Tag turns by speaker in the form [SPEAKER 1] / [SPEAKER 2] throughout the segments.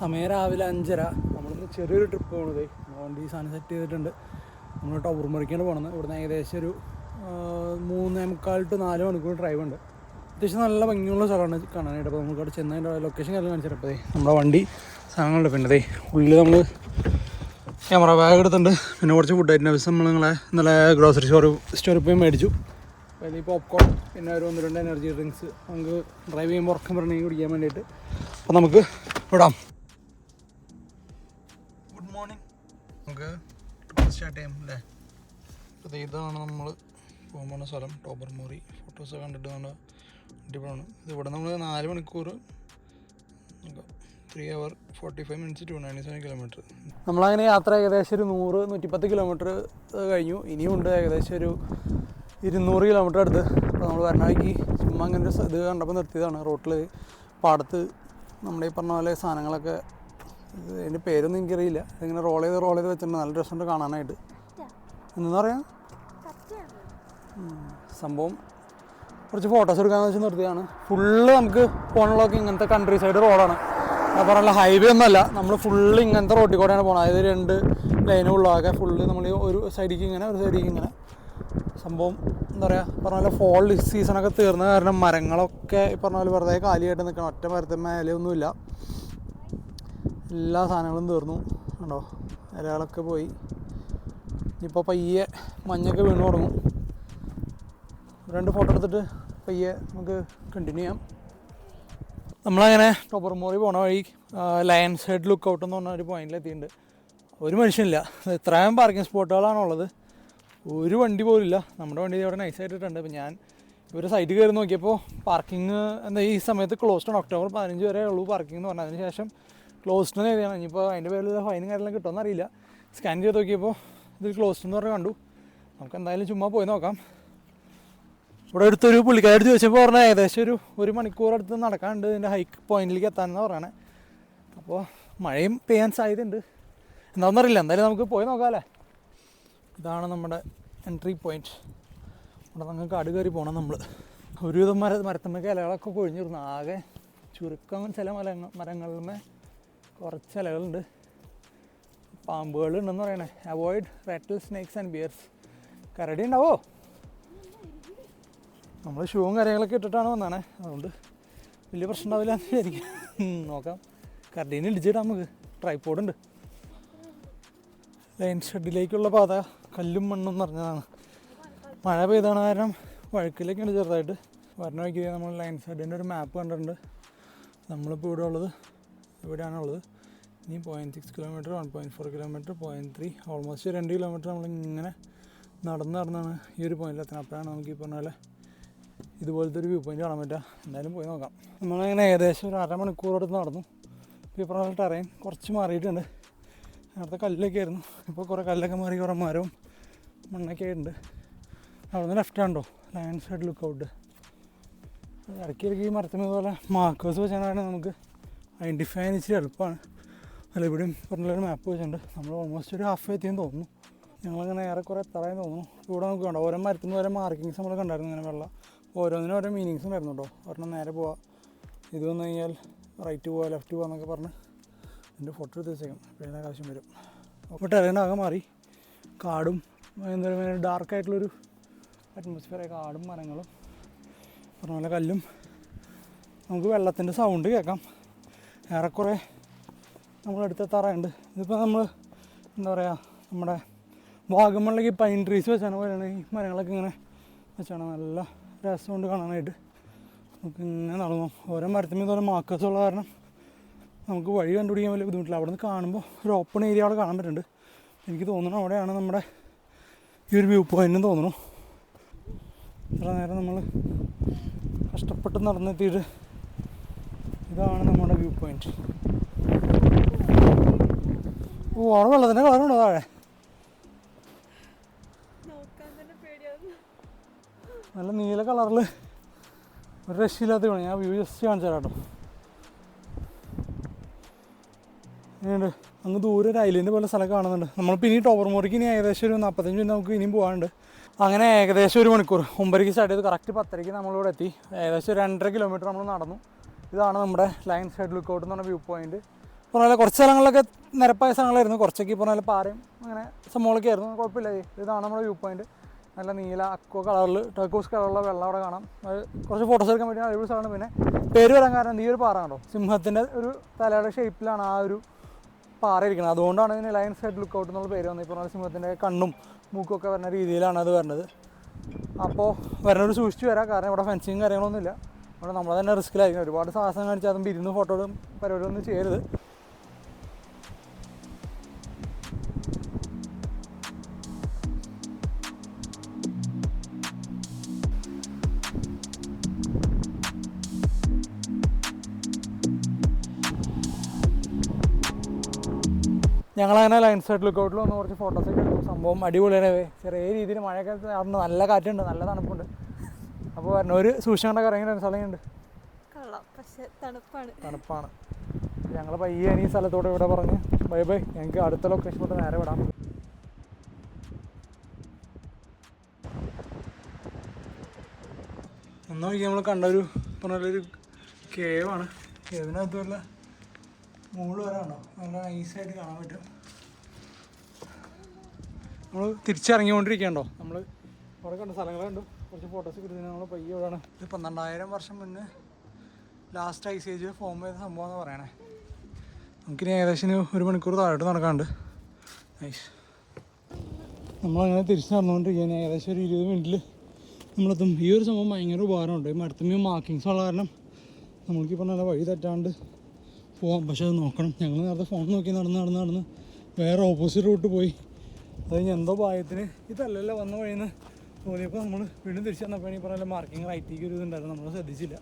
[SPEAKER 1] സമയം രാവിലെ 5:30. നമ്മളിന്ന് ചെറിയൊരു ട്രിപ്പ് പോകുന്നത്. വണ്ടി സാധനം സെറ്റ് ചെയ്തിട്ടുണ്ട്. നമ്മൾ ടൗർമറിക്കാണ് പോകുന്നത്. ഇവിടുന്ന് ഏകദേശം ഒരു 3.25 to 4 മണിക്കൂർ ഡ്രൈവ് ഉണ്ട്. അത്യാവശ്യം നല്ല ഭംഗിയുള്ള സ്ഥലമാണ് കാണാനായിട്ട്. അപ്പോൾ നമുക്ക് അവിടെ ചെന്നതിൻ്റെ ലൊക്കേഷൻ കാര്യം കാണിച്ചിട്ടപ്പോൾ നമ്മുടെ വണ്ടി സാധനങ്ങളുണ്ട്. പിന്നെ ഉള്ളിൽ നമ്മൾ ക്യാമറ ബാഗ് എടുത്തിട്ടുണ്ട്. പിന്നെ കുറച്ച് ഫുഡ് ഐറ്റംസ് നമ്മൾ ഇന്നലെ ഗ്രോസറി സ്റ്റോറിൽ പോയി മേടിച്ചു. അതിൽ പോപ്കോൺ, പിന്നെ ഒരു 1-2 എനർജി ഡ്രിങ്ക്സ് നമുക്ക് ഡ്രൈവ് ചെയ്യുമ്പോൾ ഉറക്കം പറഞ്ഞെങ്കിൽ കുടിക്കാൻ വേണ്ടിയിട്ട്. അപ്പോൾ നമുക്ക് വിടാം. Good morning. നമുക്ക് ട്രിപ്പ് സ്റ്റാർട്ട് ചെയ്യാം അല്ലേ? അപ്പോൾ ഇതാണ് നമ്മൾ പോകുന്ന സ്ഥലം, ടോബർമോറി. ഫോട്ടോസൊക്കെ കണ്ടിട്ട് നല്ല അടിപൊളിയാണ്. ഇതിവിടെ നമ്മൾ 4 മണിക്കൂർ 3 hours 45 minutes 297 kilometers. നമ്മളങ്ങനെ യാത്ര ഏകദേശം ഒരു 100-110 കിലോമീറ്റർ കഴിഞ്ഞു. ഇനിയുണ്ട് ഏകദേശം ഒരു 200 കിലോമീറ്റർ അടുത്ത്. അപ്പോൾ നമ്മൾ വരണവഴിക്ക് ചുമ്മാ അങ്ങനെ ഒരു ഇത് കണ്ടപ്പോൾ നിർത്തിയതാണ്. റോട്ടിൽ പാടത്ത് നമ്മുടെ ഈ പറഞ്ഞ പോലെ സാധനങ്ങളൊക്കെ, അതിൻ്റെ പേരൊന്നും എനിക്കറിയില്ല, ഇതിങ്ങനെ റോൾ ചെയ്ത് വെച്ചിട്ടുണ്ട്. നല്ല രസമുണ്ട് കാണാനായിട്ട്. എന്താ പറയാ സംഭവം. കുറച്ച് ഫോട്ടോസ് എടുക്കാമെന്ന് വെച്ച് നിർത്തിയതാണ്. ഫുള്ള് നമുക്ക് പോകണുള്ളതൊക്കെ ഇങ്ങനത്തെ കൺട്രി സൈഡ് റോഡാണ്. ഞാൻ പറഞ്ഞ ഹൈവേ ഒന്നുമല്ല, നമ്മൾ ഫുള്ള് ഇങ്ങനത്തെ റോഡിൽ കൂടെയാണ് പോകുന്നത്. അതായത് 2 ലൈനുള്ളതൊക്കെ ഫുള്ള് നമ്മൾ ഒരു സൈഡിലേക്ക് ഇങ്ങനെ ഒരു സൈഡിലേക്ക് ഇങ്ങനെ. സംഭവം എന്താ പറയുക, പറഞ്ഞ പോലെ ഫോൾ സീസണൊക്കെ തീർന്ന കാരണം മരങ്ങളൊക്കെ ഈ പറഞ്ഞ പോലെ വെറുതെ കാലിയായിട്ട് നിൽക്കണം. ഒറ്റ മരത്തിന് മേലെയൊന്നുമില്ല, എല്ലാ സാധനങ്ങളും തീർന്നു. കണ്ടോ, ഇലകളൊക്കെ പോയി. ഇപ്പോൾ പയ്യെ മഞ്ഞൊക്കെ വീണ് തുടങ്ങും. 2 ഫോട്ടോ എടുത്തിട്ട് പയ്യെ നമുക്ക് കണ്ടിന്യൂ ചെയ്യാം. നമ്മളങ്ങനെ ടോബർമോറി പോണ വഴി ലയൺസ് ഹെഡ് ലുക്ക് ഔട്ട് എന്ന് പറഞ്ഞ ഒരു പോയിന്റിലെത്തിയിട്ടുണ്ട്. ഒരു മനുഷ്യനില്ല. ഇത്രയും പാർക്കിംഗ് സ്പോട്ടുകളാണുള്ളത്. ഒരു വണ്ടി പോലും ഇല്ല. നമ്മുടെ വണ്ടി അവിടെ നൈസായിട്ടിട്ടുണ്ട്. അപ്പോൾ ഞാൻ ഇവർ സൈറ്റിൽ കയറി നോക്കിയപ്പോൾ പാർക്കിംഗ് എന്താ ഈ സമയത്ത് ക്ലോസ്ഡ് ആണ്. October 15 വരെ ഉള്ളൂ പാർക്കിംഗ് എന്ന് പറഞ്ഞാൽ. അതിന് ശേഷം ക്ലോസ്ഡ് എന്ന് എഴുതിയാണ്. ഇനിയിപ്പോൾ അതിൻ്റെ പേരിൽ ഫൈനും കാര്യങ്ങളും കിട്ടുമെന്ന് അറിയില്ല. സ്കാൻ ചെയ്ത് നോക്കിയപ്പോൾ ഇത് ക്ലോസ്ഡ് എന്ന് പറഞ്ഞ് കണ്ടു. നമുക്ക് എന്തായാലും ചുമ്മാ പോയി നോക്കാം. ഇവിടെ അടുത്തൊരു പുള്ളിക്കാരോട് ചോദിച്ചപ്പോൾ പറഞ്ഞാൽ ഏകദേശം ഒരു മണിക്കൂർ അടുത്ത് നടക്കാനുണ്ട് ഇതിൻ്റെ ഹൈക്ക് പോയിന്റിലേക്ക് എത്താനെന്ന് പറയണേ. അപ്പോൾ മഴയും പെയ്യാൻ സാധ്യതയുണ്ട്. എന്താണെന്നറിയില്ല, എന്തായാലും നമുക്ക് പോയി നോക്കാമല്ലേ. ഇതാണ് നമ്മുടെ എൻട്രി പോയിൻറ്റ്. ഇവിടെ നമുക്ക് കാട് കയറി പോകണം. നമ്മൾ ഒരുവിധം മരത്തുമ്മക്ക് ഇലകളൊക്കെ കൊഴിഞ്ഞിരുന്നു. ആകെ ചുരുക്കം ചില മരങ്ങളിലുമേ കുറച്ച് ഇലകളുണ്ട്. പാമ്പുകളുണ്ടെന്ന് പറയണേ. Avoid rattle snakes and bears. കരടി ഉണ്ടാവോ? നമ്മൾ ഷൂവും കാര്യങ്ങളൊക്കെ ഇട്ടിട്ടാണ് വന്നാണേ, അതുകൊണ്ട് വലിയ പ്രശ്നം ഉണ്ടാവില്ല എന്ന് വിചാരിക്കും. നോക്കാം. കരടീനെ ഇടിച്ചിടാം നമുക്ക്. ട്രൈപോഡുണ്ട്. ലൈൻ ഷെഡിലേക്കുള്ള പാത കല്ലും മണ്ണും നിറഞ്ഞതാണ്. മഴ പെയ്താണ് കാരണം വഴുക്കിലേക്കാണ് ചെറുതായിട്ട്. വരണ വഴിക്ക് നമ്മൾ ലൈൻ ഷെഡിൻ്റെ ഒരു മാപ്പ് കണ്ടിട്ടുണ്ട്. നമ്മളിപ്പോൾ ഇവിടെയാണുള്ളത്. ഇനി 0.6 കിലോമീറ്റർ, 1.4 കിലോമീറ്റർ, 0.3, ഓൾമോസ്റ്റ് 2 കിലോമീറ്റർ നമ്മളിങ്ങനെ നടന്നാണ് ഈ ഒരു പോയിന്റിലെത്തണം. അപ്പോഴാണ് നമുക്ക് ഈ പറഞ്ഞ പോലെ ഇതുപോലത്തെ ഒരു വ്യൂ പോയിന്റ് കാണാൻ പറ്റുക. എന്തായാലും പോയി നോക്കാം. നമ്മളങ്ങനെ ഏകദേശം ഒരു 1/2 മണിക്കൂർ അടുത്ത് നടന്നു. ഇപ്പോൾ ഈ പറഞ്ഞ ടെറൈൻ കുറച്ച് മാറിയിട്ടുണ്ട്. നേരത്തെ കല്ലൊക്കെ ആയിരുന്നു, ഇപ്പോൾ കുറേ കല്ലൊക്കെ മാറി കുറേ മരവും മണ്ണൊക്കെ ആയിട്ടുണ്ട്. അവിടെ നിന്ന് ലെഫ്റ്റ് ആണോ ലയൺസ് ഹെഡ് ലുക്ക് ഔട്ട്. ഇടയ്ക്കിടയ്ക്ക് ഈ മരത്തിന് പോലെ മാർക്കേഴ്സ് വെച്ചാൽ നമുക്ക് ഐഡൻറ്റിഫൈ ചെയ്യാൻ ഇച്ചിരി എളുപ്പമാണ്. അല്ല, ഇവിടെയും പറഞ്ഞൊരു മാപ്പ് വെച്ചിട്ടുണ്ട്. നമ്മൾ ഓൾമോസ്റ്റ് ഒരു ഹാഫ് എത്തിയെന്ന് തോന്നുന്നു. ഞങ്ങളിങ്ങനെ ഏറെക്കുറെ എത്താറായെന്ന് തോന്നുന്നു. ഇവിടെ നമുക്ക് കണ്ടോ ഓരോ മരത്തിന് ഓരോ മാർക്കിങ്സ് നമ്മൾ കണ്ടായിരുന്നു. ഇങ്ങനെ വെള്ളം ഓരോന്നിനും ഓരോ മീനിങ്സ് ഉണ്ടായിരുന്നു കേട്ടോ. ഒരെണ്ണം നേരെ പോവാം, ഇത് വന്നു കഴിഞ്ഞാൽ റൈറ്റ് പോവാം, ലെഫ്റ്റ് പോകാമെന്നൊക്കെ പറഞ്ഞ് എൻ്റെ ഫോട്ടോ എടുത്ത് വെച്ചേക്കാം. അപ്പോൾ ആവശ്യം വരും. അപ്പോൾ ടെറേനാകെ മാറി. കാടും എന്താ പറയുക ഡാർക്കായിട്ടുള്ളൊരു അറ്റ്മോസ്ഫിയർ. കാടും മരങ്ങളും പറഞ്ഞ പോലെ കല്ലും. നമുക്ക് വെള്ളത്തിൻ്റെ സൗണ്ട് കേൾക്കാം. ഏറെക്കുറെ നമ്മളെടുത്തെത്താറായുണ്ട്. ഇതിപ്പോൾ നമ്മൾ എന്താ പറയുക നമ്മുടെ വാഗമണിലേക്ക് പൈൻ ട്രീസ് വെച്ചാണ് പോലെയാണ്. ഈ മരങ്ങളൊക്കെ ഇങ്ങനെ വെച്ചാണ് നല്ല രസമുണ്ട് കാണാനായിട്ട്. നമുക്ക് ഇങ്ങനെ നടന്നു. ഓരോ മരത്തിന്മേൽ ഓരോ മാർക്കേഴ്സ് ഉള്ള കാരണം നമുക്ക് വഴി കണ്ടുപിടിക്കാൻ വലിയ ബുദ്ധിമുട്ടില്ല. അവിടെ നിന്ന് കാണുമ്പോൾ ഒരു ഓപ്പൺ ഏരിയ അവിടെ കാണാൻ പറ്റുന്നുണ്ട്. എനിക്ക് തോന്നുന്നു അവിടെയാണ് നമ്മുടെ ഈ ഒരു വ്യൂ പോയിൻറ്റും തോന്നുന്നു. ഇത്ര നേരം നമ്മൾ കഷ്ടപ്പെട്ട് നടന്നെത്തിയിട്ട് ഇതാണ് നമ്മുടെ വ്യൂ പോയിൻറ്റ്. ഓ, അവിടെ വെള്ളത്തിൻ്റെ കളറുണ്ടോ താഴെ? നല്ല നീല കളറിൽ ഒരു രക്ഷയില്ലാത്ത വേണം. ഞാൻ വ്യൂ ജസ്റ്റ് കാണിച്ചു തരാം കേട്ടോ. ഇനിയുണ്ട് അങ്ങ് ദൂരെ ഒരു ഐലൻഡ് പോലെ സ്ഥലം കാണുന്നുണ്ട്. നമ്മളിപ്പോൾ ഇനി ടോബർമോറിക്ക് ഇനി ഏകദേശം ഒരു 45 മിനിറ്റ് നമുക്ക് ഇനിയും പോകാനുണ്ട്. അങ്ങനെ ഏകദേശം 1 മണിക്കൂർ 9:00 സ്റ്റാർട്ട് ചെയ്ത് കറക്റ്റ് 10:30 നമ്മളിവിടെ എത്തി. ഏകദേശം 2.5 കിലോമീറ്റർ നമ്മൾ നടന്നു. ഇതാണ് നമ്മുടെ ലയൺസ് ഹെഡ് ലുക്ക് ഔട്ട് എന്ന് പറഞ്ഞ വ്യൂ പോയിൻറ്റ്. പറഞ്ഞ കുറച്ച് സ്ഥലങ്ങളിലൊക്കെ നിരപ്പായ സ്ഥലങ്ങളായിരുന്നു, കുറച്ചൊക്കെ ഈ പറഞ്ഞ പാറയും അങ്ങനെ സംഭവങ്ങളൊക്കെ ആയിരുന്നു. കുഴപ്പമില്ല. ഇതാണ് നമ്മുടെ വ്യൂ പോയിൻറ്റ്. നല്ല നീല അക്വ കളറിൽ ടർക്കോസ് കളറുള്ള വെള്ളം അവിടെ കാണാം. അത് കുറച്ച് ഫോട്ടോസ് എടുക്കാൻ പറ്റിയ അടിപൊളി സ്ഥലമാണ്. പിന്നെ പേര് വരാൻ കാരണം ഈ ഒരു പാറ കണ്ടോ, സിംഹത്തിൻ്റെ ഒരു തലയുടെ ഷേപ്പിലാണ് ആ ഒരു പാറ ഇരിക്കുന്നത്. അതുകൊണ്ടാണ് ഇതിന് ലയൺസ് ഹെഡ് ലുക്ക് ഔട്ട് എന്നുള്ള പേര് വന്നത്. ഇപ്പോൾ സിംഹത്തിൻ്റെ കണ്ണും മൂക്കൊക്കെ വരുന്ന രീതിയിലാണ് അത് വരുന്നത്. അപ്പോൾ വരുന്നൊരു സൂക്ഷിച്ച് വരാം, കാരണം ഇവിടെ ഫെൻസിങ് കാര്യങ്ങളൊന്നുമില്ല. അവിടെ നമ്മൾ തന്നെ റിസ്ക്കിലായിരിക്കും. ഒരുപാട് സാഹസം കാണിച്ചാൽ അതും ഇരുന്ന് ഫോട്ടോയും പരിപാടിയൊന്നും ചെയ്യരുത്. ഞങ്ങളങ്ങനെ ലയൺസ് ഹെഡ് ലുക്ക് ഔട്ടിൽ വന്ന് കുറച്ച് ഫോട്ടോസൊക്കെ എടുത്തു. സംഭവം അടിപൊളിയാണ്. ചെറിയ രീതിയിൽ മഴയൊക്കെ ആയിരുന്നു, നല്ല കാറ്റുണ്ട്, നല്ല തണുപ്പുണ്ട്. അപ്പോൾ പറഞ്ഞ ഒരു സൂക്ഷിക്കേണ്ട കറങ്ങിയ സ്ഥലമുണ്ട്, തണുപ്പാണ്. ഞങ്ങൾ പയ്യെ ഈ സ്ഥലത്തോടെ ഇവിടെ പറഞ്ഞ് ബൈ ബൈ. ഞങ്ങൾക്ക് അടുത്ത ലൊക്കേഷനോട്ട് നേരെ വിടാം. ഒന്നും നോക്കി നമ്മൾ കണ്ടൊരു പറഞ്ഞൊരു കേവാണ്. കേവിനകത്ത് വല്ല മുകളിൽ വരാണോ, നല്ല നൈസായിട്ട് കാണാൻ പറ്റും. നമ്മൾ തിരിച്ചിറങ്ങിക്കൊണ്ടിരിക്കുകയുണ്ടോ, നമ്മൾ അവിടെ കണ്ട സ്ഥലങ്ങളുണ്ട്, കുറച്ച് ഫോട്ടോസ് കിട്ടുന്നത്. നമ്മൾ പയ്യെ ഇവിടെയാണ്. ഇത് 12,000 വർഷം മുന്നേ ലാസ്റ്റ് ഐസ് ഏജ് ഫോം ചെയ്ത സംഭവം എന്ന് പറയണേ. നമുക്കിനി ഏകദേശം 1 മണിക്കൂർ താഴോട്ട് നടക്കാണ്ട്. നൈസ്. നമ്മളങ്ങനെ തിരിച്ച് നടന്നുകൊണ്ടിരിക്കുകയാണ്. ഏകദേശം ഒരു 20 മിനിറ്റിൽ നമ്മളെത്തും. ഈ ഒരു സംഭവം ഭയങ്കര ഉപകാരമുണ്ട്. ഈ മരത്തുമ്മ മാർക്കിങ്സ് ഉള്ള കാരണം നമ്മൾക്കിപ്പോൾ നല്ല വഴി തെറ്റാണ്ട് പോവാം. പക്ഷെ അത് നോക്കണം. ഞങ്ങൾ നേരത്തെ ഫോൺ നോക്കി നടന്ന് വേറെ ഓപ്പോസിറ്റ് റൂട്ട് പോയി. അത് കഴിഞ്ഞ് എന്തോ ഭാഗ്യത്തിന് ഇതല്ലല്ലോ വന്ന വഴിയിൽ നിന്ന് തോന്നിയപ്പോൾ നമ്മൾ വീണ്ടും തിരിച്ച് വന്നപ്പോൾ ഈ പറഞ്ഞ മാർക്കിങ് റൈറ്റിലേക്ക് ഒരു ഇതുണ്ടായിരുന്നു, നമ്മൾ ശ്രദ്ധിച്ചില്ല.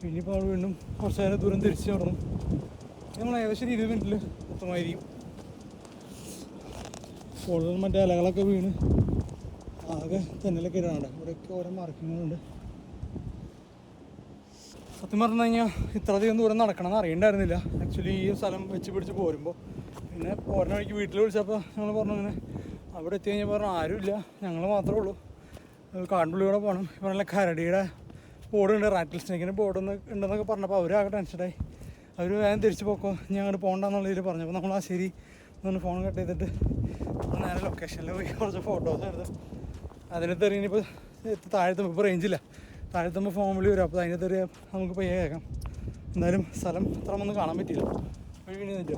[SPEAKER 1] പിന്നെ ഇപ്പോൾ നമ്മൾ വീണ്ടും കുറച്ച് നേരം ദൂരം തിരിച്ച് നടന്നു. നമ്മൾ ഏകദേശം 20 മിനിറ്റിൽ എത്തുമായിരിക്കും. കൂടുതൽ മറ്റേ ഇലകളൊക്കെ വീണ് ആകെ തെന്നലൊക്കെ ഇടാണ്ട്. ഇവിടെയൊക്കെ ഓരോ മാർക്കിങ്ങുകളുണ്ട്. സത്യം പറഞ്ഞു കഴിഞ്ഞാൽ ഇത്രയധികം ദൂരം നടക്കണമെന്ന് അറിയണ്ടായിരുന്നില്ല ആക്ച്വലി ഈ സ്ഥലം വെച്ച് പിടിച്ച് പോരുമ്പോൾ. പിന്നെ പോരണ വഴിക്ക് വീട്ടിൽ വിളിച്ചപ്പോൾ ഞങ്ങൾ പറഞ്ഞു അങ്ങനെ അവിടെ എത്തി കഴിഞ്ഞാൽ പറഞ്ഞു ആരുമില്ല, ഞങ്ങൾ മാത്രമേ ഉള്ളൂ, കാടിനുള്ളിലൂടെ പോകണം. ഇപ്പോൾ നല്ല കരടിയുടെ ബോർഡുണ്ട്, റാറ്റിൽ സ്നേക്കിൻ്റെ ബോർഡൊന്ന് ഉണ്ടെന്നൊക്കെ പറഞ്ഞപ്പോൾ അവരാകെ ടെൻഷനായി. അവർ വേഗം തിരിച്ച് പോക്കോ, ഞാൻ അങ്ങോട്ട് പോകണ്ടെന്നുള്ള രീതിയിൽ പറഞ്ഞപ്പോൾ നമ്മൾ ആ ശരി ഒന്ന് ഫോൺ കട്ട് ചെയ്തിട്ട് നേരെ ലൊക്കേഷനിൽ പോയി കുറച്ച് ഫോട്ടോസ് എടുത്ത് അതിനകത്ത് ഇനിയിപ്പോൾ താഴത്തുമ്പോൾ ഇപ്പോൾ റേഞ്ചില്ല, താഴത്തുമ്പോൾ ഫോൺ വിളി വരും. അപ്പോൾ അതിനകത്ത് നമുക്ക് പയ്യെ കേൾക്കാം. എന്തായാലും സ്ഥലം ഇത്ര ഒന്നും കാണാൻ പറ്റിയില്ല. വഴി കഴിഞ്ഞിട്ട്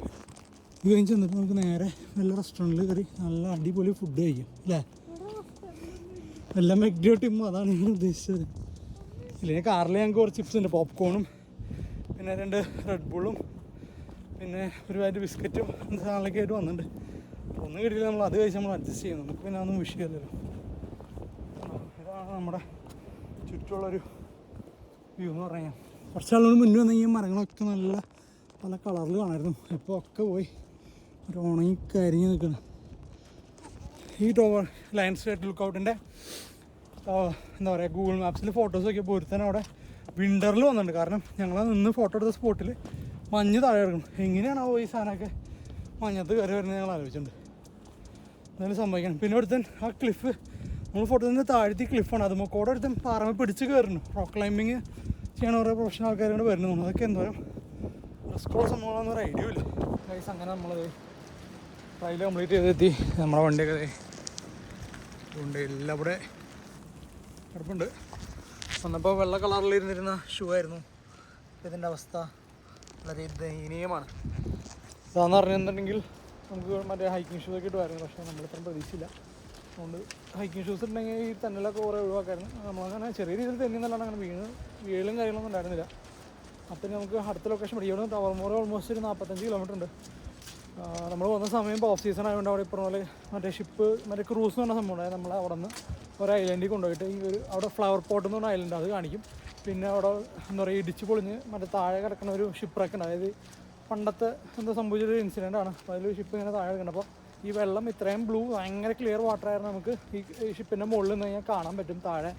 [SPEAKER 1] ഇത് കഴിഞ്ഞ് ചെന്നിട്ട് നമുക്ക് നേരെ നല്ല റെസ്റ്റോറൻറ്റിൽ കയറി നല്ല അടിപൊളി ഫുഡ് കഴിക്കും അല്ലേ. എല്ലാം മെഗ്ഡിയോ ടീമും അതാണ് ഞാൻ ഉദ്ദേശിച്ചത്. ഇല്ലെങ്കിൽ കാറിൽ ഞങ്ങൾക്ക് കുറച്ച് ചിപ്സ് ഉണ്ട്, പോപ്കോണും പിന്നെ 2 റെഡ് ബുള്ളും പിന്നെ ഒരു പാറ്റ് ബിസ്ക്കറ്റും സാധനങ്ങളൊക്കെ ആയിട്ട് വന്നിട്ടുണ്ട്. ഒന്നും കിട്ടിയില്ല, നമ്മൾ അത് കഴിച്ച് നമ്മൾ അഡ്ജസ്റ്റ് ചെയ്യും. നമുക്ക് പിന്നെ അതൊന്നും വിഷയമല്ലല്ലോ. ഇതാണ് നമ്മുടെ ചുറ്റുമുള്ളൊരു വ്യൂ എന്ന് പറഞ്ഞാൽ. കുറച്ച് ആളുകൾ മുന്നേ വന്നു കഴിഞ്ഞാൽ മരങ്ങളൊക്കെ നല്ല പല കളറിൽ കാണായിരുന്നു. ഇപ്പോൾ ഒക്കെ പോയി ഒരു ഉണങ്ങി കരിഞ്ഞ് നിൽക്കണം. ഈ ലയൺസ് ഹെഡ് ലുക്ക് ഔട്ടിൻ്റെ എന്താ പറയുക, ഗൂഗിൾ മാപ്സിൽ ഫോട്ടോസ് നോക്കിയപ്പോൾ ഒരുത്തന്നെ അവിടെ വിൻ്ററിൽ വന്നിട്ടുണ്ട്. കാരണം ഞങ്ങൾ നിന്ന് ഫോട്ടോ എടുത്ത സ്പോട്ടിൽ മഞ്ഞ് താഴെ ഇറങ്ങും. എങ്ങനെയാണോ ഈ സാധനമൊക്കെ മഞ്ഞത്ത് കയറി വരുന്നത് ഞങ്ങൾ ആലോചിച്ചിട്ടുണ്ട്. എന്തായാലും സംഭവിക്കണം. പിന്നെ ഒരുത്തൻ ആ ക്ലിഫ്, നമ്മൾ ഫോട്ടോ നിന്ന് താഴ്ത്തി ക്ലിഫാണ്, അത് മുക്കോടെ ഒരുത്തൻ പാറമ പിടിച്ച് കയറുന്നു. റോക്ക് ക്ലൈമ്പിങ് ചെയ്യണ കുറേ പ്രൊഫഷണൽ ആൾക്കാരോട് വരുന്നു. അതൊക്കെ എന്തോരം റിസ്ക്കുള്ള സംഭവമാണെന്ന് ഒരു ഐഡിയ ഇല്ല. ഗൈസ് അങ്ങനെ നമ്മൾ ട്രയൽ കംപ്ലീറ്റ് ചെയ്തെത്തി. നമ്മുടെ വണ്ടിയൊക്കെ അതുകൊണ്ട് എല്ലാം ഇവിടെ കിടപ്പുണ്ട്. വന്നപ്പോൾ വെള്ള കളറിലിരുന്നിരുന്ന ഷൂ ആയിരുന്നു. ഇതിൻ്റെ അവസ്ഥ വളരെ ദയനീയമാണ്. ഇതാന്ന് പറഞ്ഞിട്ടുണ്ടെങ്കിൽ നമുക്ക് മറ്റേ ഹൈക്കിംഗ് ഷൂസ് ഒക്കെ ഇട്ടുമായിരുന്നു, പക്ഷേ നമ്മളിത്രയും പ്രതീക്ഷയില്ല. അതുകൊണ്ട് ഹൈക്കിംഗ് ഷൂസ് ഉണ്ടെങ്കിൽ ഈ തെന്നലൊക്കെ കുറേ ഒഴിവാക്കായിരുന്നു. നമ്മളങ്ങനെ ചെറിയ രീതിയിൽ തെന്നിന്നല്ലാണ്ട് അങ്ങനെ വീഴും കാര്യങ്ങളൊന്നും ഉണ്ടായിരുന്നില്ല. അപ്പം നമുക്ക് അടുത്ത ലൊക്കേഷൻ പഠിക്കും. ഇവിടെ ടവർമോർ ഓൾമോസ്റ്റ് ഒരു 45 കിലോമീറ്റർ ഉണ്ട്. നമ്മൾ വന്ന സമയം ഇപ്പോൾ ഓഫ് സീസൺ ആയതുകൊണ്ട് അവിടെ ഇപ്പോൾ പോലെ മറ്റേ ഷിപ്പ് മറ്റേ ക്രൂസ് എന്ന് പറഞ്ഞ സംഭവം ഉണ്ടായത്. നമ്മൾ അവിടെ നിന്ന് ഒരു ഐലൻഡിൽ കൊണ്ടുപോയിട്ട് ഈ ഒരു അവിടെ ഫ്ലവർ പോട്ട് എന്ന് പറഞ്ഞ ഐലൻഡ് അത് കാണിക്കും. പിന്നെ അവിടെ എന്താ പറയുക ഇടിച്ച് പൊളിഞ്ഞ് മറ്റേ താഴെ കിടക്കുന്ന ഒരു ഷിപ്പ് ഉണ്ട്. അതായത് പണ്ടത്തെ എന്താ സംഭവിച്ചൊരു ഇൻസിഡൻ്റ് ആണ്. അപ്പോൾ അതിൽ ഷിപ്പ് ഇങ്ങനെ താഴെ കിടക്കണം. അപ്പോൾ ഈ വെള്ളം ഇത്രയും ബ്ലൂ ഭയങ്കര ക്ലിയർ വാട്ടർ ആയിരുന്നു. നമുക്ക് ഈ ഷിപ്പിൻ്റെ മുകളിൽ നിന്ന് കഴിഞ്ഞാൽ കാണാൻ പറ്റും താഴെ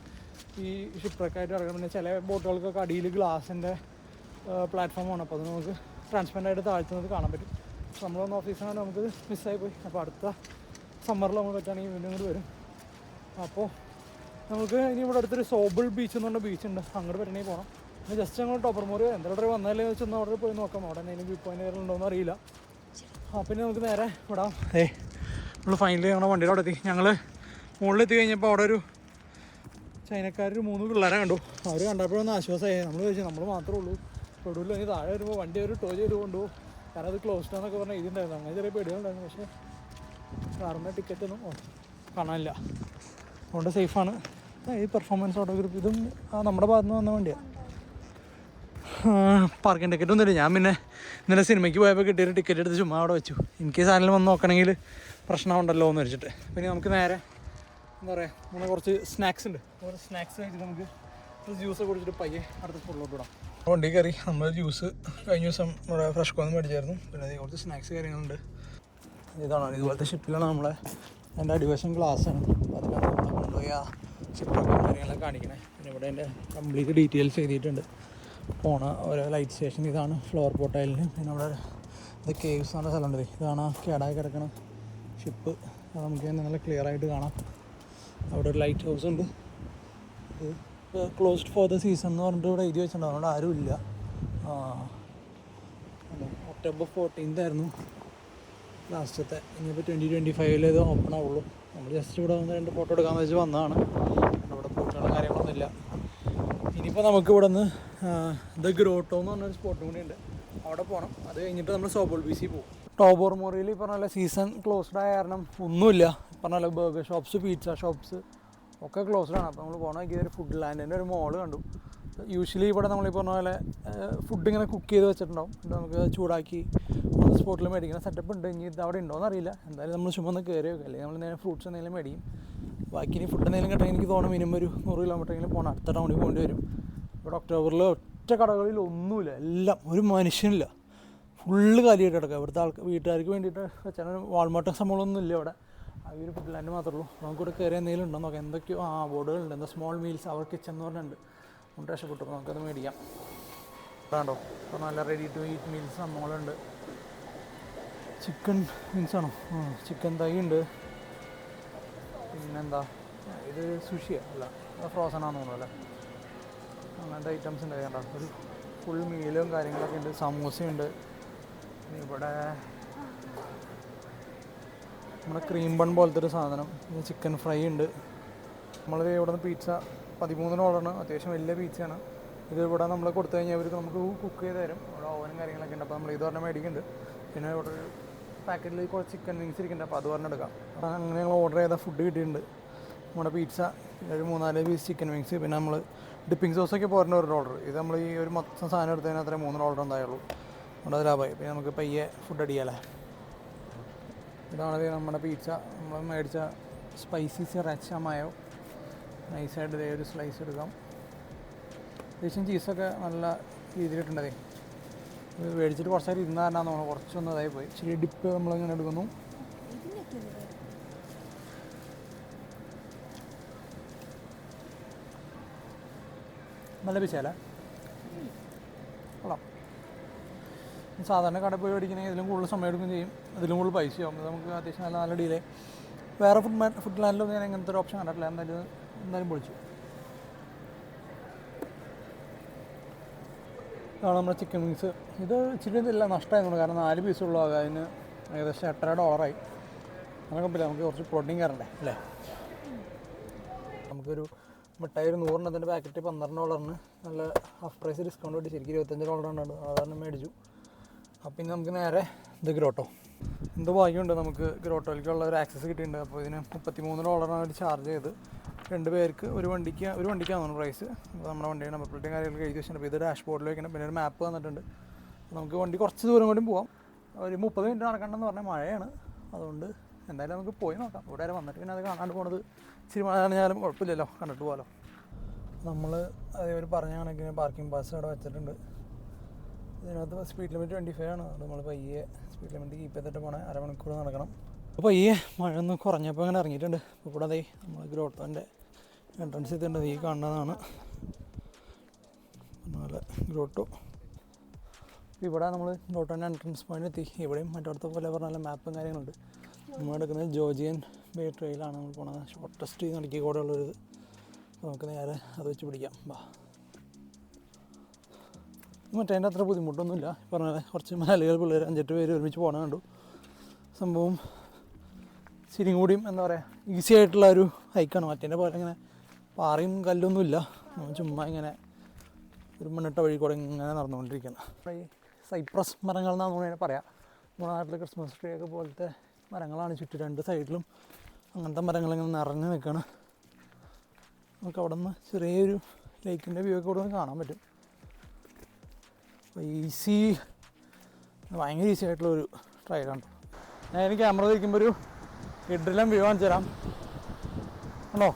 [SPEAKER 1] ഈ ഷിപ്പ്രൊക്കെ ഇറങ്ങണം. പിന്നെ ചില ബോട്ടുകൾക്കൊക്കെ അടിയിൽ ഗ്ലാസിൻ്റെ പ്ലാറ്റ്ഫോമാണ്. അപ്പോൾ അത് നമുക്ക് ട്രാൻസ്പെറൻ്റ് ആയിട്ട് താഴ്ത്തുന്നത് കാണാൻ പറ്റും. നമ്മളൊന്ന് ഓഫീസിനാണ് നമുക്ക് മിസ്സായി പോയി. അപ്പോൾ അടുത്ത സമ്മറിൽ നമ്മൾ പറ്റുകയാണെങ്കിൽ വീണ്ടും ഇങ്ങോട്ട് വരും. അപ്പോൾ നമുക്ക് ഇനി ഇവിടെ അടുത്തൊരു സോബിൾ ബീച്ച് എന്ന് പറഞ്ഞ ബീച്ചുണ്ട്, അങ്ങോട്ട് പറ്റണമെങ്കിൽ പോകണം. ജസ്റ്റ് ഞങ്ങൾ ടോപ്പർ മോറി എന്തായാലും വന്നാലേ വെച്ചൊന്ന് അവിടെ പോയി നോക്കാം. അവിടെ എന്തെങ്കിലും വ്യൂ പോയിന്റ് ഉണ്ടോയെന്ന് അറിയില്ല. പിന്നെ നമുക്ക് നേരെ വിടാം. നമ്മൾ ഫൈനലി ഞങ്ങളുടെ വണ്ടിയുടെ അവിടെ എത്തി. ഞങ്ങൾ മുകളിലെത്തി കഴിഞ്ഞപ്പോൾ അവിടെ ഒരു ചൈനക്കാർ 3 പിള്ളേരെ കണ്ടു. അവർ കണ്ടപ്പോഴൊന്ന് ആശ്വാസമായി. നമ്മൾ ചോദിച്ചു നമ്മൾ മാത്രമേ ഉള്ളൂ തൊടുവിൽ കഴിഞ്ഞ് താഴെ വരുമ്പോൾ വണ്ടി ഒരു ടോ ചെയ്ത് കൊണ്ടുപോകും, കാരണം അത് ക്ലോസ്ഡ് ആണെന്നൊക്കെ പറഞ്ഞാൽ ഇതുണ്ടായിരുന്നു. അങ്ങനെ ചെറിയ പേടികളുണ്ടായിരുന്നു. പക്ഷേ കാറിൻ്റെ ടിക്കറ്റൊന്നും കാണാനില്ല, അതുകൊണ്ട് സേഫാണ്. ഈ പെർഫോമൻസ് ഓട്ടോഗ്രാഫ് ഇതും നമ്മുടെ ഭാഗത്ത് നിന്ന് വന്ന വണ്ടിയാണ്. പാർക്കിംഗ് ടിക്കറ്റ് ഒന്നുമില്ല. ഞാൻ പിന്നെ ഇന്നലെ സിനിമയ്ക്ക് പോയപ്പോൾ കിട്ടിയൊരു ടിക്കറ്റ് എടുത്ത് ചുമ്മാ അവിടെ വെച്ചു. എനിക്ക് സാധനം വന്ന് നോക്കണമെങ്കിൽ പ്രശ്നമുണ്ടല്ലോ എന്ന് വെച്ചിട്ട്. പിന്നെ നമുക്ക് നേരെ എന്താ പറയുക, നമ്മുടെ കുറച്ച് സ്നാക്സ് ഉണ്ട്. കുറച്ച് സ്നാക്സ് കഴിച്ചിട്ട് നമുക്ക് ജ്യൂസൊക്കെ കുടിച്ചിട്ട് പയ്യെ അടുത്ത സ്പോട്ടിലോട്ട് വിടാം. വണ്ടി കയറി നമ്മൾ ജ്യൂസ് കഴിഞ്ഞ ദിവസം ഇവിടെ ഫ്രഷ് കോന്ന് മേടിച്ചായിരുന്നു. പിന്നെ അതേ കുറച്ച് സ്നാക്സ് കാര്യങ്ങളുണ്ട്. ഇതാണ് ഇതുപോലത്തെ ഷിപ്പിലാണ് നമ്മളെ എൻ്റെ അടിവശം ഗ്ലാസ്സാണ്. അപ്പോൾ അതിനകത്ത് നമ്മളെ കൊണ്ടുപോയി ആ ഷിപ്പൊക്കെ കാര്യങ്ങളൊക്കെ കാണിക്കണേ. പിന്നെ ഇവിടെ എൻ്റെ കംപ്ലീറ്റ് ഡീറ്റെയിൽസ് എഴുതിയിട്ടുണ്ട്. പോണ ഓരോ ലൈറ്റ് സ്റ്റേഷൻ ഇതാണ് ഫ്ലോർ പോർട്ടൈലിന്. പിന്നെ അവിടെ ഇത് കേവ്സ് എന്ന സ്ഥലമുണ്ട്. ഇതാണ് കേടായി കിടക്കണ ഷിപ്പ്. അത് നമുക്ക് നല്ല ക്ലിയർ ആയിട്ട് കാണാം. അവിടെ ഒരു ലൈറ്റ് ഹൗസ് ഉണ്ട്. ഇത് ക്ലോസ്ഡ് ഫോർ ദ സീസൺ എന്ന് പറഞ്ഞിട്ട് ഇവിടെ എഴുതി വെച്ചിട്ടുണ്ട്. അതുകൊണ്ട് ആരും ഇല്ല. ഒക്ടോബർ 14 ആയിരുന്നു ലാസ്റ്റത്തെ. ഇനിയിപ്പോൾ 2025 ഇത് ഓപ്പൺ ആവുള്ളൂ. നമ്മൾ ജസ്റ്റ് ഇവിടെ വന്ന് 2 ഫോട്ടോ എടുക്കാമെന്ന് വെച്ച് വന്നതാണ്. ഇവിടെ ഫോട്ടോകളും കാര്യങ്ങളൊന്നും ഇല്ല. ഇനിയിപ്പോൾ നമുക്ക് ഇവിടെ നിന്ന് ദ ഗ്രോട്ടോ എന്ന് പറഞ്ഞൊരു സ്പോട്ടും കൂടി ഉണ്ട്, അവിടെ പോകണം. അത് കഴിഞ്ഞിട്ട് നമ്മൾ സോബോൾ ബീച്ചിൽ പോകും. ടോബോർ മോറിയിൽ ഈ പറഞ്ഞ സീസൺ ക്ലോസ്ഡ് ആയ കാരണം ഒന്നുമില്ല. പറഞ്ഞ ബർഗർ ഷോപ്സ്, പിസ്സ ഷോപ്സ് ഒക്കെ ക്ലോസ്ഡ് ആണ്. അപ്പോൾ നമ്മൾ പോകണമെങ്കിൽ ഒരു ഫുഡ് ലാൻഡിൻ്റെ ഒരു മോള് കണ്ടു. യൂഷ്വലി ഇവിടെ നമ്മൾ ഈ പറഞ്ഞ പോലെ ഫുഡ് ഇങ്ങനെ കുക്ക് ചെയ്ത് വെച്ചിട്ടുണ്ടാവും. നമുക്ക് ചൂടാക്കി ഒന്ന് സ്പോട്ടിൽ മേടിക്കുന്ന സെറ്റപ്പ് ഉണ്ട്. ഇനി ഇത് അവിടെ ഉണ്ടോയെന്ന് അറിയില്ല. എന്തായാലും നമ്മൾ ചുമ്മാ ഒന്ന് കയറി വെക്കുക, അല്ലെങ്കിൽ നമ്മൾ നേരെ ഫ്രൂട്ട്സ് എന്തെങ്കിലും മേടിക്കും. ബാക്കി ഇനി ഫുഡ് എന്തെങ്കിലും കിട്ടാൻ എനിക്ക് തോന്നുന്നു മിനിമം ഒരു 100 കിലോമീറ്ററെങ്കിലും പോകണം. അടുത്ത ടൗണിൽ പോകേണ്ടി വരും. ഇവിടെ ഒക്ടോബറിൽ ഒറ്റ കടകളിൽ ഒന്നുമില്ല, എല്ലാം ഒരു മനുഷ്യനില്ല, ഫുള്ള് കാലിയായിട്ട് കിടക്കുക. ഇവിടുത്തെ വീട്ടുകാർക്ക് വേണ്ടിയിട്ട് വെച്ചാൽ വാൾമാർട്ട് സംഭവങ്ങളൊന്നും ഇല്ല ഇവിടെ. ആ ഒരു ഫുഡ് ലാൻഡ് മാത്രമേ ഉള്ളൂ. നമുക്കിവിടെ കയറി എന്തെങ്കിലും ഉണ്ടോ നോക്കാം. എന്തൊക്കെയോ ബോർഡുകളുണ്ട്. എന്താ സ്മോൾ മീൽസ് അവർ കിച്ചൺ എന്ന് പറഞ്ഞിട്ടുണ്ട്. നമുക്ക് രക്ഷപ്പെട്ടു. നമുക്കത് മേടിക്കാം. അതാണ്ടോ അപ്പോൾ നല്ല റെഡി ടു ഈറ്റ് മീൽസ് സംഭവങ്ങളുണ്ട്. ചിക്കൻ മീൽസാണോ? ചിക്കൻ തൈ ഉണ്ട്. പിന്നെന്താ ഇത് സുഷിയാണ് അല്ല, ഫ്രോസൺ ആണെന്ന് തോന്നുന്നു അല്ലേ. അങ്ങനത്തെ ഐറ്റംസ് ഉണ്ട്. കേട്ടോ ഒരു ഫുൾ മീലും കാര്യങ്ങളൊക്കെ ഉണ്ട്. സമൂസയുണ്ട്. ഇവിടെ നമ്മുടെ ക്രീം ബൺ പോലത്തെ ഒരു സാധനം, ചിക്കൻ ഫ്രൈ ഉണ്ട്. നമ്മൾ ഇവിടെ നിന്ന് പിസ്സ $13 അത്യാവശ്യം വലിയ പിസ്സയാണ്. ഇത് ഇവിടെ നമ്മൾ കൊടുത്തു കഴിഞ്ഞാൽ അവർക്ക് നമുക്ക് കുക്ക് ചെയ്ത് തരും. ഇവിടെ ഓവനും കാര്യങ്ങളൊക്കെ ഉണ്ട്. അപ്പോൾ നമ്മൾ ഇത് പറഞ്ഞാൽ മേടിക്കുന്നുണ്ട്. പിന്നെ ഇവിടെ ഒരു പാക്കറ്റിൽ കുറച്ച് ചിക്കൻ വിങ്സ് ഇരിക്കുന്നുണ്ട്. അപ്പോൾ അത് പറഞ്ഞെടുക്കാം. അപ്പോൾ അങ്ങനെ ഞങ്ങൾ ഓർഡർ ചെയ്ത ഫുഡ് കിട്ടിയിട്ടുണ്ട്. നമ്മുടെ പിസ്സ, ഒരു 3-4 പീസ് ചിക്കൻ വിങ്സ്, പിന്നെ നമ്മൾ ഡിപ്പിംഗ് സോസൊക്കെ പോരുന്ന ഒരു ഓർഡർ. ഇത് നമ്മൾ ഈ ഒരു മൊത്തം സാധനം എടുത്തതിന് അത്ര $3 എന്തായുള്ളൂ. അതുകൊണ്ട് അത് ലാഭമായി. പിന്നെ നമുക്ക് പയ്യെ ഫുഡ് അടിയാലേ. ഇതാണ് നമ്മുടെ പിസ്സ. നമ്മൾ മേടിച്ച സ്പൈസി സിറാച്ച മായോ. നൈസായിട്ട് ഇതേ ഒരു സ്ലൈസ് എടുക്കാം. അത്യാവശ്യം ചീസൊക്കെ നല്ല രീതിയിലിട്ടുണ്ടതേ. ഇത് മേടിച്ചിട്ട് കുറച്ച് നേരം ഇരുന്ന് തന്നെയാണെന്ന് തോന്നുന്നു. കുറച്ചൊന്നും ഇതായി പോയി. ഇച്ചിരി ഡിപ്പ് നമ്മളിങ്ങനെ എടുക്കുന്നു. നല്ല പിസ്സയല്ലേ? കൊള്ളാം. സാധാരണ കടയിൽ പോയി മേടിക്കണമെങ്കിൽ ഇതിലും കൂടുതൽ സമയം എടുക്കുകയും ചെയ്യും, അതിലും കൂടുതൽ പൈസയാവും. നമുക്ക് അത്യാവശ്യം നല്ല ഡീലേ. വേറെ ഫുഡ് ലാൻഡിലൊന്നും ഞാൻ ഇങ്ങനത്തെ ഒരു ഓപ്ഷൻ കണ്ടിട്ടില്ല. എന്തായാലും പൊളിച്ചു. ഇതാണ് നമ്മുടെ ചിക്കൻ വിങ്സ്. ഇത് ഇച്ചിരി ഇല്ല, നഷ്ടമായിരുന്നു. കാരണം 4 പീസുള്ളൂ. അതിന് ഏകദേശം $8.5. അങ്ങനെ പറ്റില്ല. നമുക്ക് കുറച്ച് പ്രോട്ടീൻ കയറണ്ടേ അല്ലേ. നമുക്കൊരു മിഠായി ഒരു 100 പാക്കറ്റ് $12 നല്ല ഹാഫ് പ്രൈസ് ഡിസ്കൗണ്ട് കിട്ടി. ശരിക്കും $25 ഉണ്ട്. അതാണ് മേടിച്ചു. അപ്പം ഇനി നമുക്ക് നേരെ ഇത് ഗ്രോട്ടോ. എന്ത് ഭാഗ്യമുണ്ട്, നമുക്ക് ഗ്രോട്ടോയിലേക്കുള്ള ഒരു ആക്സസ് കിട്ടിയിട്ടുണ്ട്. അപ്പോൾ ഇതിന് $33 ചാർജ് ചെയ്ത് 2 പേർക്ക് ഒരു വണ്ടിക്കാണ് പ്രൈസ്. അപ്പോൾ നമ്മുടെ വണ്ടിയുടെ നമ്പർ പ്ലേറ്റും കാര്യങ്ങളൊക്കെ എഴുതി വെച്ചിട്ടുണ്ട്. അപ്പോൾ ഇത് ഡാഷ് ബോർഡിൽ വയ്ക്കണം. പിന്നെ ഒരു മാപ്പ് തന്നിട്ടുണ്ട്. നമുക്ക് വണ്ടി കുറച്ച് ദൂരം കൂടി പോകാം. ഒരു 30 മിനിറ്റ് നടക്കണമെന്ന് പറഞ്ഞാൽ മഴയാണ്. അതുകൊണ്ട് എന്തായാലും നമുക്ക് പോയി നോക്കാം. ഇവിടെ വരെ വന്നിട്ട് പിന്നെ അത് കാണാണ്ട് പോണത് ഇച്ചിരി മഴ നനഞ്ഞാലും കുഴപ്പമില്ലല്ലോ, കണ്ടിട്ട് പോകാമല്ലോ. നമ്മൾ അതേപോലെ പറഞ്ഞ കണക്കിന് പാർക്കിംഗ് പാസ് അവിടെ വെച്ചിട്ടുണ്ട്. ഇതിനകത്ത് സ്പീഡ് ലിമിറ്റ് 25 ആണ്. നമ്മൾ പയ്യെ സ്പീഡ് ലിമിറ്റ് കീപ്പ് ചെയ്തിട്ട് പോകണേ. അരമണിക്കൂർ നടക്കണം. അപ്പോൾ പയ്യെ മഴ ഒന്ന് കുറഞ്ഞപ്പോൾ അങ്ങനെ ഇറങ്ങിയിട്ടുണ്ട്. ഇപ്പോൾ കൂടെ അതേ നമ്മൾ ഗ്രോട്ടോൻ്റെ എൻട്രൻസ് ചെയ്തിട്ടുണ്ട്. ഈ കാണുന്നതാണ് അതുപോലെ ഗ്രോട്ടോ. ഇവിടെ നമ്മൾ ഗ്രോട്ടോൻ്റെ എൻട്രൻസ് പോയിന്റ് എത്തി. ഇവിടെയും മറ്റടുത്ത പോലെ പറഞ്ഞാൽ മാപ്പും കാര്യങ്ങളുണ്ട്. നമ്മൾ എടുക്കുന്നത് ജോർജിയൻ ബേ ട്രെയിലാണ് നമ്മൾ പോണത്. ഷോർട്ടസ്റ്റ് നടക്കി കൂടെ ഉള്ളൊരിത്. നമുക്ക് നേരെ അത് വെച്ച് പിടിക്കാം. വാ. മറ്റേതിൻ്റെ അത്ര ബുദ്ധിമുട്ടൊന്നുമില്ല. പറഞ്ഞത് കുറച്ച് മലയാളികൾ പിള്ളേർ 5-8 പേര് ഒരുമിച്ച് പോകണം കണ്ടു. സംഭവം ശരിയും കൂടിയും എന്താ പറയുക ഈസി ആയിട്ടുള്ള ഒരു ഹൈക്കാണ്. മറ്റേൻ്റെ പോലെ ഇങ്ങനെ പാറയും കല്ലൊന്നുമില്ല. ചുമ്മാ ഇങ്ങനെ ഒരു മണ്ണിട്ട വഴി കൂടെ ഇങ്ങനെ നടന്നുകൊണ്ടിരിക്കണം. ഈ സൈപ്രസ് മരങ്ങൾ എന്നാണ് നമ്മളിങ്ങനെ പറയാം. നമ്മുടെ നാട്ടിൽ ക്രിസ്മസ് ട്രീ ഒക്കെ പോലത്തെ മരങ്ങളാണ് ചുറ്റും 2 സൈഡിലും. അങ്ങനത്തെ മരങ്ങളിങ്ങനെ നിറഞ്ഞു നിൽക്കണം. നമുക്ക് അവിടെ നിന്ന് ചെറിയൊരു ലേക്കിൻ്റെ വ്യൂ ഒക്കെ ഇവിടെ നിന്ന് കാണാൻ പറ്റും. ഈസി, ഭയങ്കര ഈസി ആയിട്ടുള്ളൊരു ട്രയലാണ്. ഞാൻ ക്യാമറ തിരിക്കുമ്പോൾ ഒരു ഇഡ്രെല്ലാം വ്യൂ കാണിച്ചു തരാം. ആണോ,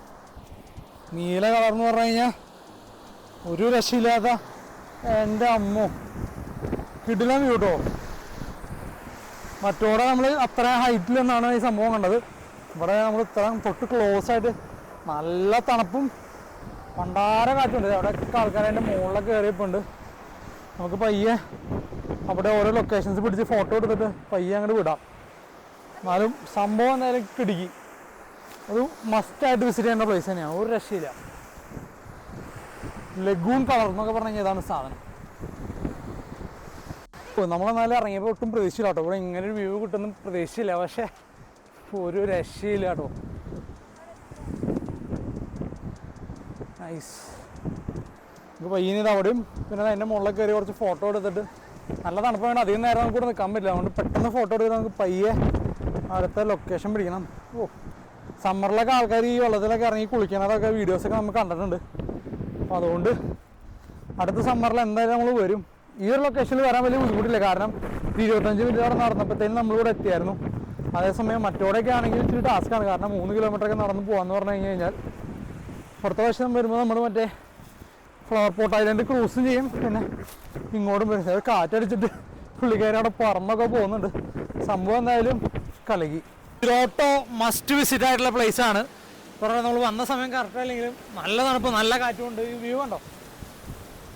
[SPEAKER 1] നീല കളർന്ന് പറഞ്ഞു കഴിഞ്ഞാൽ ഒരു രക്ഷയില്ലാത്ത എൻ്റെ അമ്മോ കിടിലം വ്യൂ കേട്ടോ. മറ്റോടെ നമ്മൾ അത്ര ഹൈറ്റിൽ നിന്നാണ് ഈ സംഭവം കണ്ടത്. ഇവിടെ നമ്മൾ ഇത്ര തൊട്ട് ക്ലോസ് ആയിട്ട് നല്ല തണുപ്പും പണ്ടാര കാറ്റുണ്ട്. അവിടെയൊക്കെ ആൾക്കാർ അതിൻ്റെ മുകളിലൊക്കെ കയറിയപ്പോണ്ട്. നമുക്ക് പയ്യെ അവിടെ ഓരോ ലൊക്കേഷൻസ് പിടിച്ച് ഫോട്ടോ എടുത്തിട്ട് പയ്യെ അങ്ങോട്ട് വിടാം. എന്നാലും സംഭവം എന്തായാലും കിടുക്കി. ഒരു മസ്റ്റായിട്ട് വിസിറ്റ് ചെയ്യേണ്ട പ്ലേസ് തന്നെയാണ്, ഒരു രക്ഷയില്ല. ലഗൂൺ കളർ എന്നൊക്കെ പറഞ്ഞു കഴിഞ്ഞാൽ ഇതാണ് സാധനം. നമ്മളെന്നാലും ഇറങ്ങിയപ്പോൾ ഒട്ടും പ്രതീക്ഷയില്ല കേട്ടോ. ഇവിടെ ഇങ്ങനെ ഒരു വ്യൂ കിട്ടുന്ന പ്രതീക്ഷയില്ല. പക്ഷേ ഒരു രക്ഷയില്ല കേട്ടോ. നൈസ്. നമുക്ക് പയ്യന് അവിടെയും പിന്നെ അതിൻ്റെ മുകളിൽ കയറി കുറച്ച് ഫോട്ടോ എടുത്തിട്ട് നല്ല തണുപ്പ് വേണം. അധികം നേരം നമുക്ക് ഇവിടെ നിൽക്കാൻ പറ്റില്ല. അതുകൊണ്ട് പെട്ടെന്ന് ഫോട്ടോ എടുത്തിട്ട് നമുക്ക് പയ്യെ അടുത്ത ലൊക്കേഷൻ പിടിക്കണം. ഓ, സമ്മറിലൊക്കെ ആൾക്കാർ ഈ വെള്ളത്തിലൊക്കെ ഇറങ്ങി കുളിക്കണതൊക്കെ വീഡിയോസൊക്കെ നമുക്ക് കണ്ടിട്ടുണ്ട്. അപ്പോൾ അതുകൊണ്ട് അടുത്ത സമ്മറിൽ എന്തായാലും നമ്മൾ വരും. ഈ ഒരു ലൊക്കേഷനിൽ വരാൻ വലിയ ബുദ്ധിമുട്ടില്ല. കാരണം 25 മിനിറ്റ് അവിടെ നടന്നപ്പോഴത്തേനും നമ്മളിവിടെ എത്തിയായിരുന്നു. അതേസമയം മറ്റോടെയൊക്കെ ആണെങ്കിൽ ഇച്ചിരി ടാസ്ക്കാണ്. കാരണം 3 കിലോമീറ്ററൊക്കെ നടന്ന് പോകാമെന്ന് പറഞ്ഞു കഴിഞ്ഞാൽ പുറത്ത വശം വരുമ്പോൾ നമ്മൾ മറ്റേ ഫ്ലവർ പോട്ട് ഐലൻഡ് ക്രൂസും ചെയ്യും. പിന്നെ ഇങ്ങോട്ടും വരും. അത് കാറ്റടിച്ചിട്ട് പുള്ളിക്കാരി അവിടെ പറന്നൊക്കെ പോകുന്നുണ്ട്. സംഭവം എന്തായാലും കലകി. ഗ്രോട്ടോ മസ്റ്റ് വിസിറ്റ് ആയിട്ടുള്ള പ്ലേസ് ആണ്. പറഞ്ഞാൽ നമ്മൾ വന്ന സമയം കറക്റ്റ് അല്ലെങ്കിലും നല്ല തണുപ്പ്, നല്ല കാറ്റുമുണ്ട്. ഈ വ്യൂ കണ്ടോ,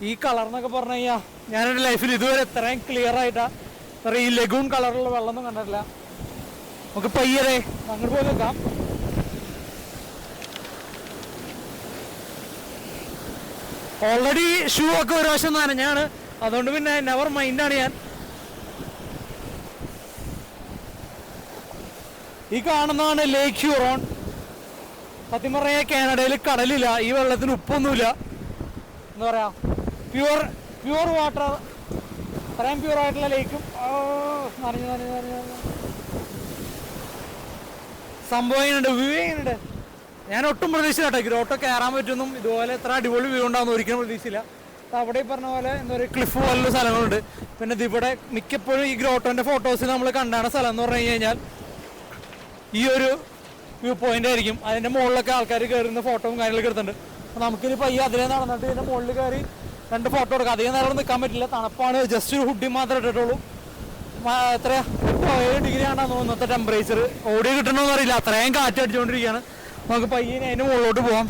[SPEAKER 1] ഈ കളർ എന്നൊക്കെ പറഞ്ഞു കഴിഞ്ഞാൽ ഞാനെൻ്റെ ലൈഫിൽ ഇതുവരെ ഇത്രയും ക്ലിയർ ആയിട്ടാണ് ഈ ലഗൂൺ കളറുള്ള വെള്ളമൊന്നും കണ്ടിട്ടില്ല. നമുക്ക് പയ്യരെ അങ്ങോട്ട് പോയി നിൽക്കാം. ഓൾറെഡി ഷൂ ഒക്കെ ഒരു വശം നനഞ്ഞാണ്. അതുകൊണ്ട് പിന്നെ നെവർ മൈൻഡാണ് ഞാൻ. ഈ കാണുന്നതാണ് ലേക്ക് ഹ്യൂറോൺ. സത്യം പറഞ്ഞാൽ കാനഡയിൽ കടലില്ല, ഈ വെള്ളത്തിന് ഉപ്പൊന്നുമില്ല. എന്താ പറയാ, പ്യുവർ വാട്ടർ. അത്രയും പ്യുവർ ആയിട്ടുള്ള ലേക്കും നനഞ്ഞു സംഭവം ഇങ്ങനെയുണ്ട്. വ്യൂ എങ്ങനെയുണ്ട് ഞാൻ ഒട്ടും പ്രതീക്ഷിച്ചില്ല കേട്ടോ. ഗ്രോട്ടോ കയറാൻ പറ്റുമെന്നും ഇതുപോലെ ഇത്ര അടിപൊളി വ്യൂ ഉണ്ടാകുന്ന ഒരിക്കലും പ്രതീക്ഷിച്ചില്ല. അവിടെ ഈ പറഞ്ഞ പോലെ എന്താ പറയുക ക്ലിഫ് പോലുള്ള സ്ഥലങ്ങളുണ്ട്. പിന്നെ ഇവിടെ മിക്കപ്പോഴും ഈ ഗ്രോട്ടോൻ്റെ ഫോട്ടോസ് നമ്മൾ കണ്ടാണ് സ്ഥലം എന്ന് പറഞ്ഞു കഴിഞ്ഞാൽ ഈ ഒരു വ്യൂ പോയിന്റ് ആയിരിക്കും. അതിൻ്റെ മുകളിലൊക്കെ ആൾക്കാർ കയറുന്ന ഫോട്ടോയും കാര്യങ്ങളൊക്കെ എടുത്തിട്ടുണ്ട്. അപ്പോൾ നമുക്കിനി പയ്യെ അതിലേ നടന്നിട്ട് ഇതിൻ്റെ മുകളിൽ കയറി 2 ഫോട്ടോ എടുക്കാം. അധികം നേരം നിൽക്കാൻ പറ്റില്ല, തണുപ്പാണ്. ജസ്റ്റ് ഒരു ഹുഡി മാത്രമേ ഇട്ടിട്ടുള്ളൂ. എത്രയാ 7 ഡിഗ്രി ആണെന്ന് തോന്നുന്നു ഇന്നത്തെ ടെമ്പറേച്ചർ. ഓടി കിട്ടണമെന്ന് അറിയില്ല, അത്രയും കാറ്റ് അടിച്ചുകൊണ്ടിരിക്കുകയാണ്. നമുക്ക് പയ്യനെ അതിൻ്റെ മുകളിലോട്ട് പോകാം.